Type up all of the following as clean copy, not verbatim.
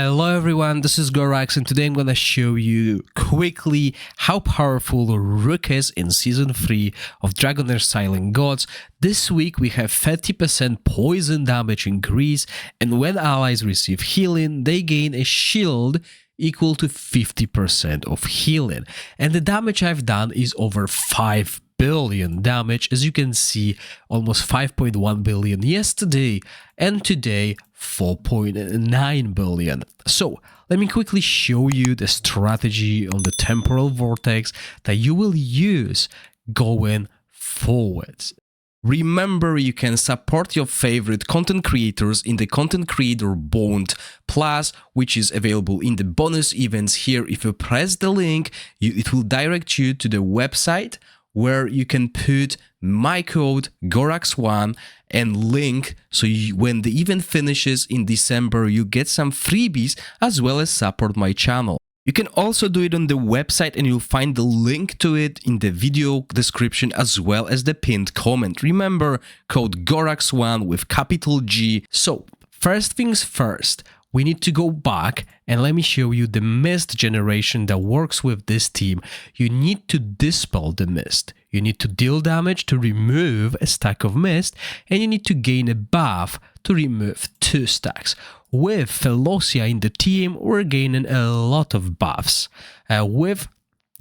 Hello everyone, this is Gorax and today I'm gonna show you quickly how powerful Rook is in Season 3 of DragonHeir Silent Gods. This week we have 30% poison damage increase, and when allies receive healing, they gain a shield equal to 50% of healing. And the damage I've done is over 5 billion damage. As you can see, almost 5.1 billion yesterday, and today 4.9 billion. So let me quickly show you the strategy on the temporal vortex that you will use going forwards. Remember, you can support your favorite content creators in the Content Creator Bond Plus, which is available in the bonus events here. If you press the link, it will direct you to the website where you can put my code Gorax1 and link, so when the event finishes in December, you get some freebies as well as support my channel. You can also do it on the website and you'll find the link to it in the video description as well as the pinned comment. Remember, code Gorax1 with capital G. So first things first, we need to go back and let me show you the mist generation that works with this team. You need to dispel the mist. You need to deal damage to remove a stack of mist, and you need to gain a buff to remove 2 stacks. With Felocia in the team, we're gaining a lot of buffs. With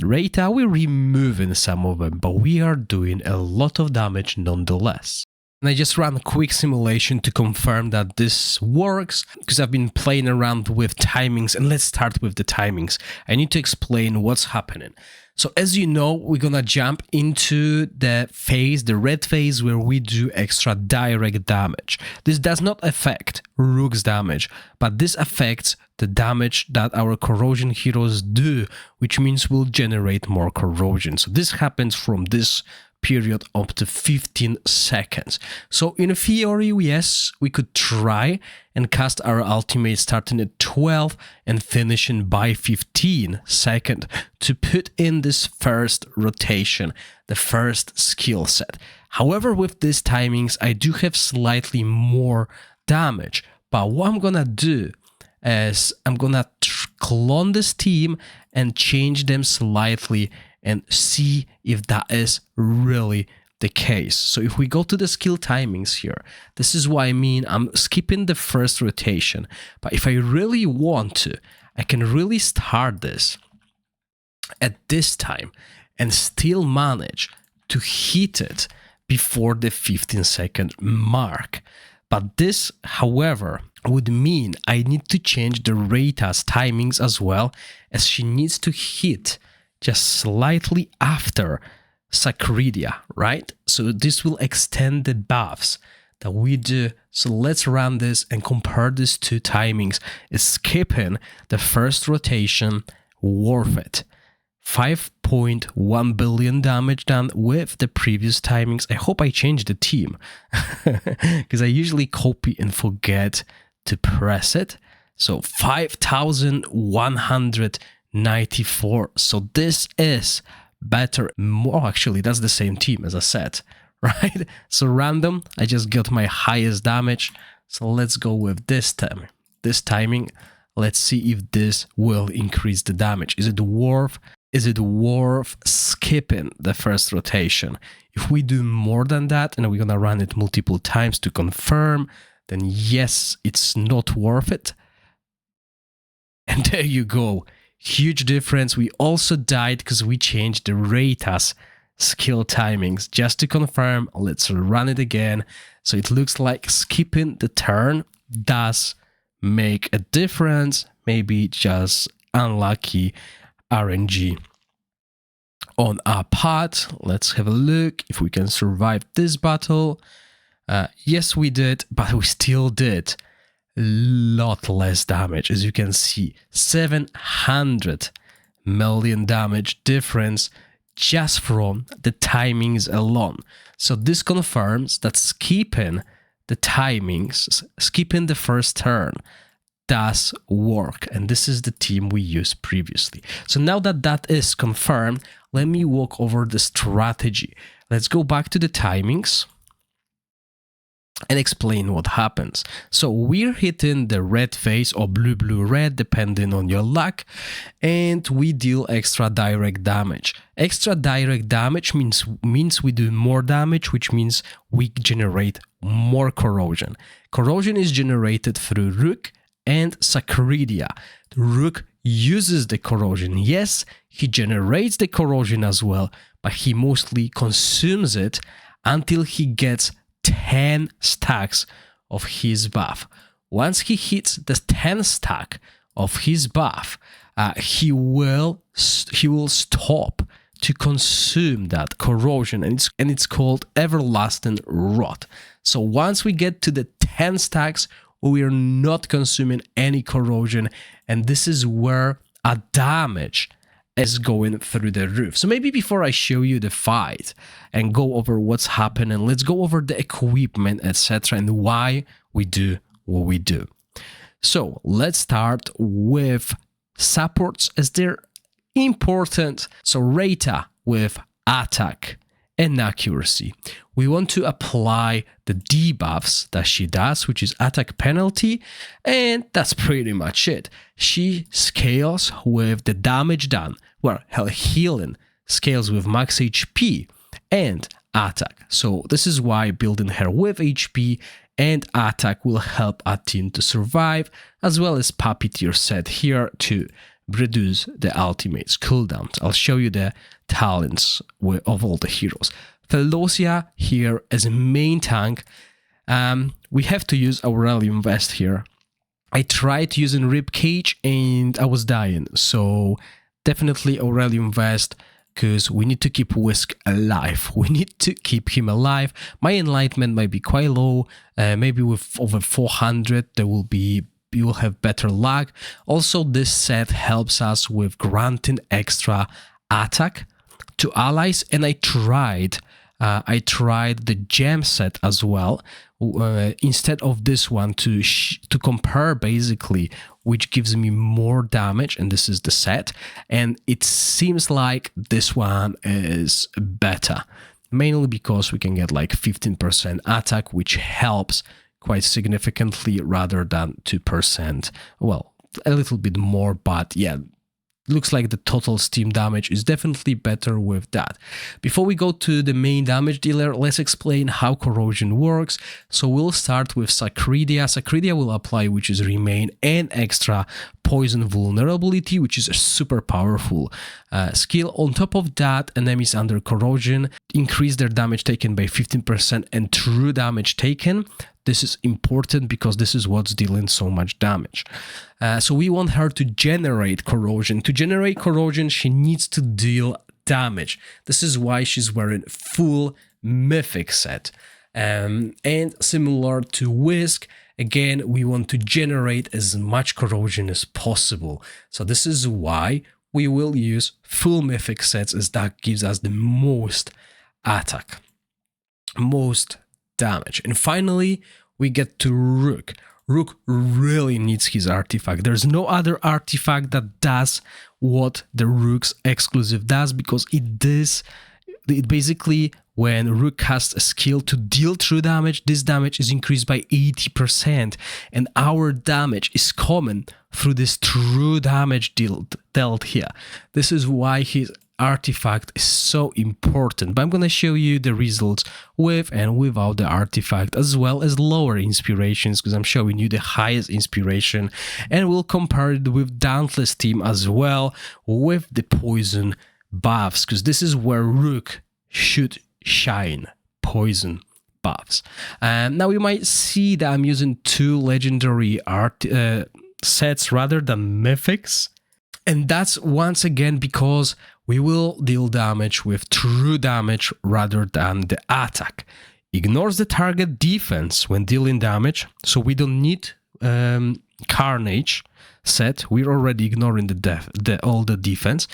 Rata, we're removing some of them, but we are doing a lot of damage nonetheless. And I just ran a quick simulation to confirm that this works, because I've been playing around with timings, and let's start with the timings. I need to explain what's happening. So as you know, we're gonna jump into the phase, the red phase, where we do extra direct damage. This does not affect Rook's damage, but this affects the damage that our corrosion heroes do, which means we'll generate more corrosion. So this happens from this period up to 15 seconds. So in theory, yes, we could try and cast our ultimate starting at 12 and finishing by 15 seconds to put in this first rotation, the first skill set. However, with these timings, I do have slightly more damage, but what I'm gonna do is I'm gonna clone this team and change them slightly and see if that is really the case. So if we go to the skill timings here, this is what I mean. I'm skipping the first rotation, but if I really want to, I can really start this at this time and still manage to hit it before the 15-second mark. But this, however, would mean I need to change the Rata's timings as well, as she needs to hit just slightly after Sacridia, right? So this will extend the buffs that we do. So let's run this and compare these two timings. Skipping the first rotation, worth it. 5.1 billion damage done with the previous timings. I hope I changed the team because I usually copy and forget to press it. So 5,194. So this is better. More actually, that's the same team as I said, right? So random, I just got my highest damage. So let's go with this timing. Let's see if this will increase the damage. Is it worth skipping the first rotation? If we do more than that, and we're gonna run it multiple times to confirm, then yes, it's not worth it. And there you go. Huge difference. We also died because we changed the Rata's skill timings. Just to confirm, let's run it again. So it looks like skipping the turn does make a difference. Maybe just unlucky RNG on our part. Let's have a look if we can survive this battle. Yes, we did, but we still did lot less damage. As you can see, 700 million damage difference just from the timings alone. So this confirms that skipping the timings, skipping the first turn, does work, and this is the team we used previously. So now that that is confirmed, let me walk over the strategy. Let's go back to the timings. and explain what happens. So we're hitting the red phase or blue-blue-red depending on your luck, and we deal extra direct damage. Extra direct damage means we do more damage, which means we generate more corrosion. Corrosion is generated through Rook and Sacridia. Rook uses the corrosion. Yes, he generates the corrosion as well, but he mostly consumes it until he gets 10 stacks of his buff. Once he hits the 10th stack of his buff, he will stop to consume that corrosion, and it's called everlasting rot. So once we get to the 10 stacks, we are not consuming any corrosion, and this is where a damage is going through the roof. So maybe before I show you the fight and go over what's happening, let's go over the equipment, etc., and why we do what we do. So let's start with supports, as they're important. So Rita with attack and accuracy. We want to apply the debuffs that she does, which is attack penalty, and that's pretty much it. She scales with the damage done, well, her healing scales with max HP and attack. So this is why building her with HP and attack will help a team to survive, as well as Puppeteer set here to reduce the ultimate's cooldowns. I'll show you the talents of all the heroes. Theodosia here as a main tank. We have to use Aurelium Vest here. I tried using Ribcage and I was dying, so definitely Aurelium Vest, because we need to keep Whisk alive. We need to keep him alive. My enlightenment might be quite low. Maybe with over 400 you will have better luck. Also, this set helps us with granting extra attack to allies, and I tried the gem set as well, instead of this one to compare basically, which gives me more damage, and this is the set, and it seems like this one is better, mainly because we can get like 15% attack, which helps quite significantly rather than 2%. Well, a little bit more, but yeah, looks like the total steam damage is definitely better with that. Before we go to the main damage dealer, let's explain how corrosion works. So we'll start with Sacridia. Sacridia will apply, which is remain, and extra poison vulnerability, which is a super powerful skill. On top of that, enemies under corrosion increase their damage taken by 15% and true damage taken. This is important because this is what's dealing so much damage. So we want her to generate corrosion. To generate corrosion, she needs to deal damage. This is why she's wearing full mythic set. And similar to Whisk, again, we want to generate as much corrosion as possible. So this is why we will use full mythic sets, as that gives us the most attack, most damage. And finally, we get to Rook. Rook really needs his artifact. There's no other artifact that does what the Rook's exclusive does, because it basically, when Rook casts a skill to deal true damage, this damage is increased by 80%, and our damage is coming through this true damage dealt here. This is why his artifact is so important, but I'm gonna show you the results with and without the artifact, as well as lower inspirations, because I'm showing you the highest inspiration, and we'll compare it with Dauntless team as well with the poison buffs, because this is where Rook should shine, poison buffs. Now you might see that I'm using two legendary sets rather than mythics, and that's once again because we will deal damage with true damage rather than the attack. Ignores the target defense when dealing damage, so we don't need Carnage set. We're already ignoring all the defense.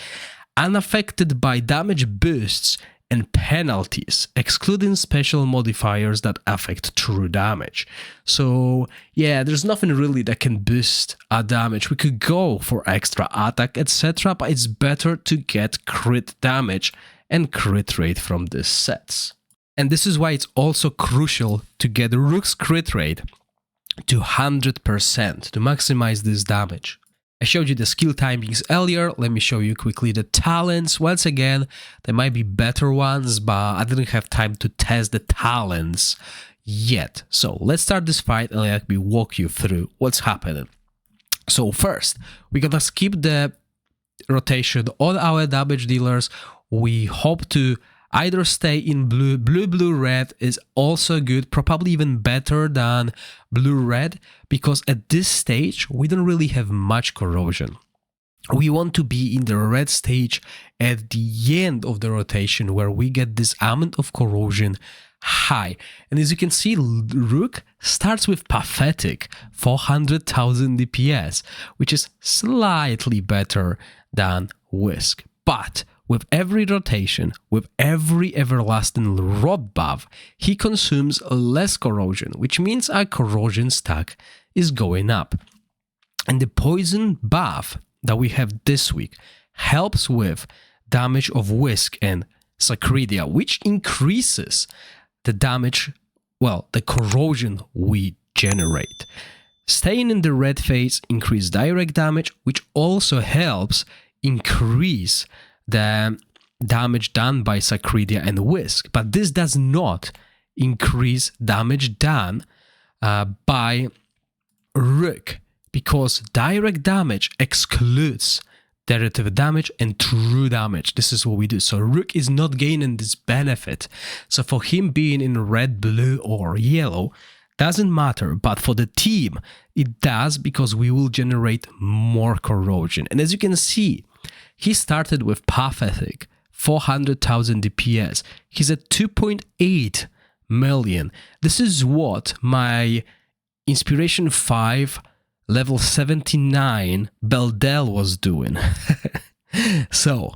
Unaffected by damage boosts and penalties, excluding special modifiers that affect true damage. So yeah, there's nothing really that can boost our damage. We could go for extra attack, etc., but it's better to get crit damage and crit rate from these sets. And this is why it's also crucial to get Rook's crit rate to 100% to maximize this damage. I showed you the skill timings earlier. Let me show you quickly the talents. Once again, there might be better ones, but I didn't have time to test the talents yet. So let's start this fight and let me walk you through what's happening. So first, we're gonna skip the rotation on our damage dealers. We hope to either stay in blue. Blue, red is also good, probably even better than blue, red, because at this stage, we don't really have much corrosion. We want to be in the red stage at the end of the rotation where we get this amount of corrosion high. And as you can see, Rook starts with pathetic 400,000 DPS, which is slightly better than Whisk. But with every rotation, with every everlasting rod buff, he consumes less corrosion, which means our corrosion stack is going up. And the poison buff that we have this week helps with damage of Whisk and Sacredia, which increases the damage, well, the corrosion we generate. Staying in the red phase increases direct damage, which also helps increase the damage done by Sacredia and Whisk, but this does not increase damage done by Rook, because direct damage excludes derivative damage and true damage. This is what we do. So Rook is not gaining this benefit. So for him being in red, blue, or yellow doesn't matter, but for the team, it does, because we will generate more corrosion. And as you can see, he started with pathetic 400,000 DPS. He's at 2.8 million. This is what my Inspiration 5 level 79 Beldel was doing. So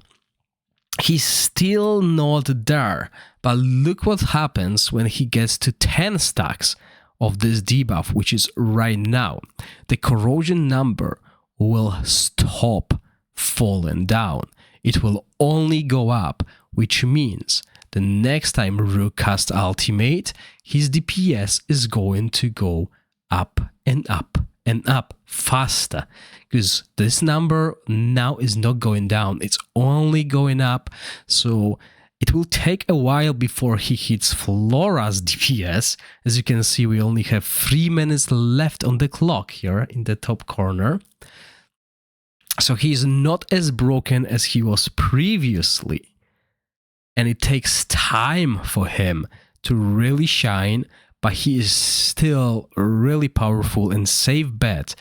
he's still not there, but look what happens when he gets to 10 stacks of this debuff, which is right now. The corrosion number will stop falling down. It will only go up, which means the next time Rook casts ultimate, his DPS is going to go up and up and up faster, because this number now is not going down, it's only going up. So it will take a while before he hits Flora's DPS. As you can see, we only have 3 minutes left on the clock here in the top corner. So he's not as broken as he was previously, and it takes time for him to really shine, but he is still really powerful and safe bet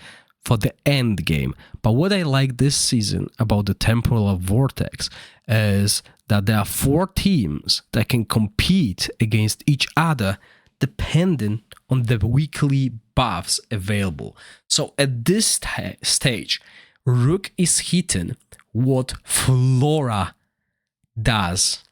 for the end game. But what I like this season about the Temporal Vortex is that there are 4 teams that can compete against each other depending on the weekly buffs available. So at this stage, Rook is hitting what Flora does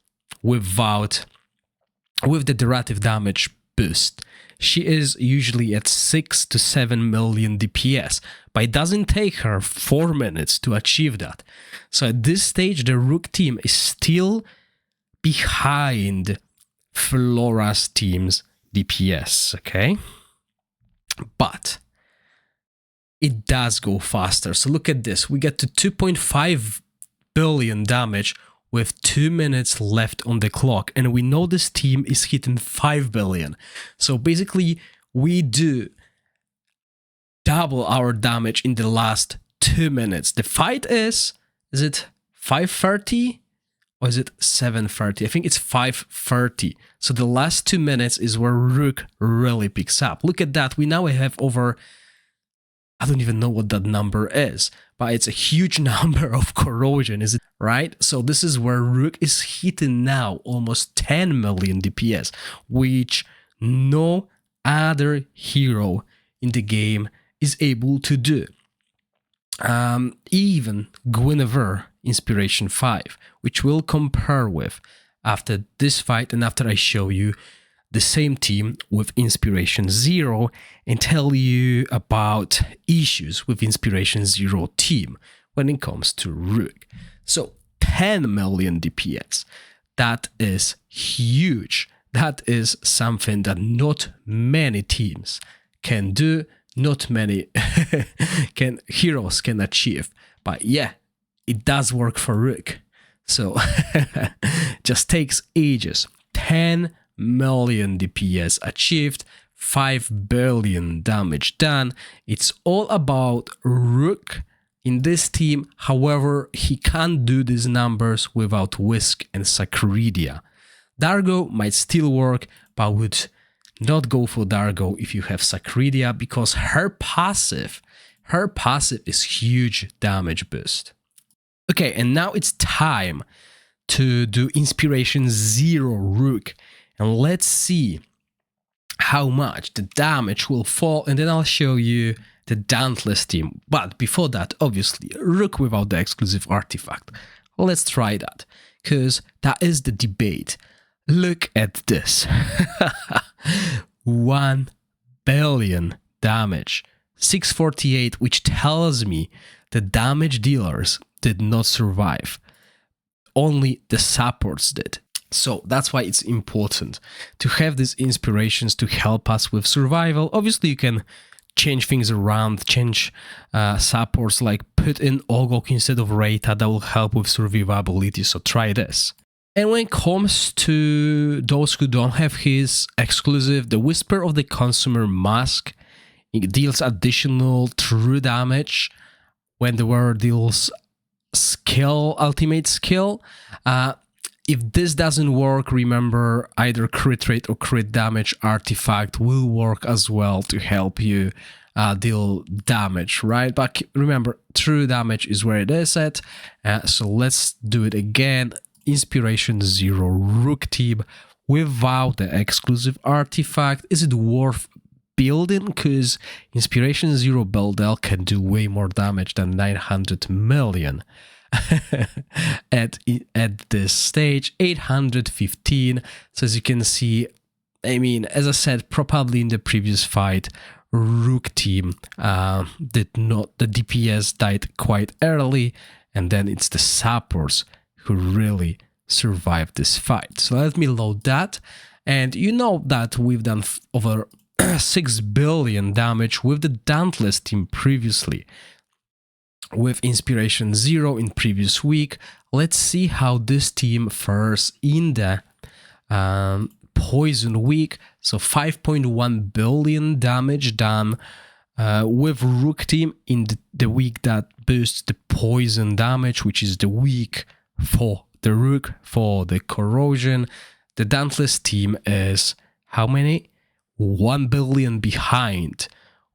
with the derivative damage boost. She is usually at 6 to 7 million DPS, but it doesn't take her 4 minutes to achieve that. So at this stage, the Rook team is still behind Flora's team's DPS, okay? But it does go faster. So look at this. We get to 2.5 billion damage with 2 minutes left on the clock. And we know this team is hitting 5 billion. So basically, we do double our damage in the last 2 minutes. The fight is it 5:30 or is it 7:30? I think it's 5:30. So the last 2 minutes is where Rook really picks up. Look at that. We now have over, I don't even know what that number is, but it's a huge number of corrosion, is it right? So this is where Rook is hitting now almost 10 million DPS, which no other hero in the game is able to do. Even Guinevere Inspiration 5, which we'll compare with after this fight and after I show you the same team with Inspiration 0 and tell you about issues with Inspiration 0 team when it comes to Rook. So 10 million DPS, that is huge. that is something that not many teams can do, not many heroes can achieve. But yeah, it does work for Rook. So just takes ages. 10 million DPS achieved, 5 billion damage done. It's all about Rook in this team. However, he can't do these numbers without Whisk and Sacredia. Dargo might still work, but would not go for Dargo if you have Sacredia, because her passive is huge damage boost. Okay, and now it's time to do Inspiration 0 Rook, and let's see how much the damage will fall, and then I'll show you the Dauntless team. But before that, obviously, Rook without the exclusive artifact. Let's try that, because that is the debate. Look at this. 1 billion damage, 648, which tells me the damage dealers did not survive. Only the supports did. So that's why it's important to have these inspirations to help us with survival. Obviously, you can change things around, change supports, like put in Ogok instead of Reita. That will help with survivability, so try this. And when it comes to those who don't have his exclusive, the Whisper of the Consumer Mask, it deals additional true damage when the wearer deals ultimate skill. If this doesn't work, remember either crit rate or crit damage artifact will work as well to help you deal damage, right? But remember, true damage is where it is at. So let's do it again. Inspiration 0 Rook team without the exclusive artifact. Is it worth building? Because Inspiration 0 Beldel can do way more damage than 900 million. at this stage. 815. So as you can see, I mean, as I said, probably in the previous fight, Rook team did not, the DPS died quite early, and then it's the supports who really survived this fight. So let me load that, and you know that we've done over 6 billion damage with the Dauntless team previously, with Inspiration 0 in previous week. Let's see how this team fares in the Poison week. So 5.1 billion damage done with Rook team in the week that boosts the Poison damage, which is the week for the Rook, for the Corrosion. The Dauntless team is how many? 1 billion behind,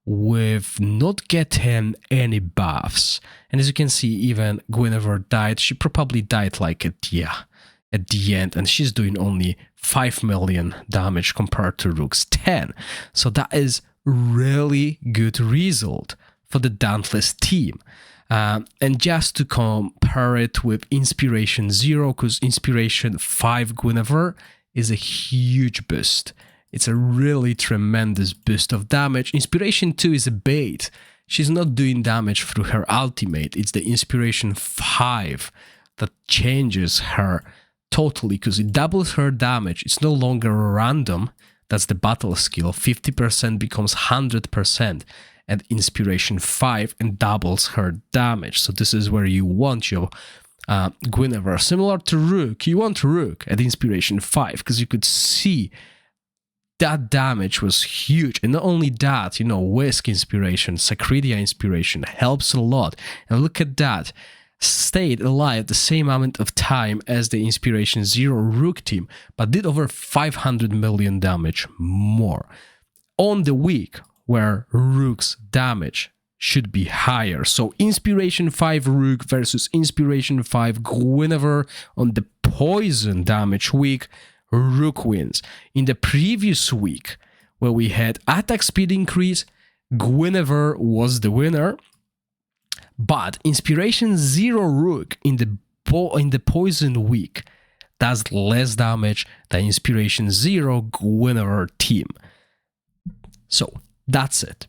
with not getting any buffs. And as you can see, even Guinevere died. She probably died like at the end, and she's doing only 5 million damage compared to Rook's 10. So that is really good result for the Dauntless team. And just to compare it with Inspiration 0, because Inspiration 5 Guinevere is a huge boost. It's a really tremendous boost of damage. Inspiration 2 is a bait. She's not doing damage through her ultimate. It's the Inspiration 5 that changes her totally, because it doubles her damage. It's no longer random. That's the battle skill. 50% becomes 100% at Inspiration 5 and doubles her damage. So this is where you want your Guinevere. Similar to Rook, you want Rook at Inspiration 5, because you could see that damage was huge. And not only that, you know, Whisk Inspiration, Sacredia Inspiration helps a lot. And look at that. Stayed alive the same amount of time as the Inspiration 0 Rook team, but did over 500 million damage more. On the week where Rook's damage should be higher. So Inspiration 5 Rook versus Inspiration 5 Guinevere on the Poison damage week, Rook wins. In the previous week, where we had attack speed increase, Guinevere was the winner. But Inspiration 0 Rook in the Poison week does less damage than Inspiration 0 Guinevere team. So that's it.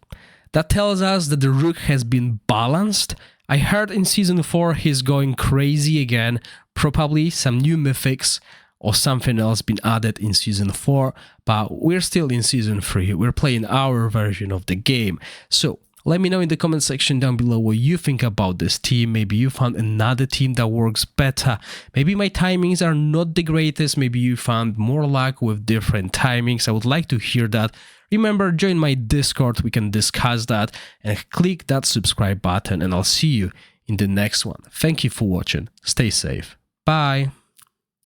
That tells us that the Rook has been balanced. I heard in Season 4 he's going crazy again, probably some new mythics or something else been added in Season 4, but we're still in Season 3, we're playing our version of the game. So let me know in the comment section down below what you think about this team. Maybe you found another team that works better. Maybe my timings are not the greatest. Maybe you found more luck with different timings. I would like to hear that. Remember, join my Discord. We can discuss that, and click that subscribe button, and I'll see you in the next one. Thank you for watching. Stay safe. Bye.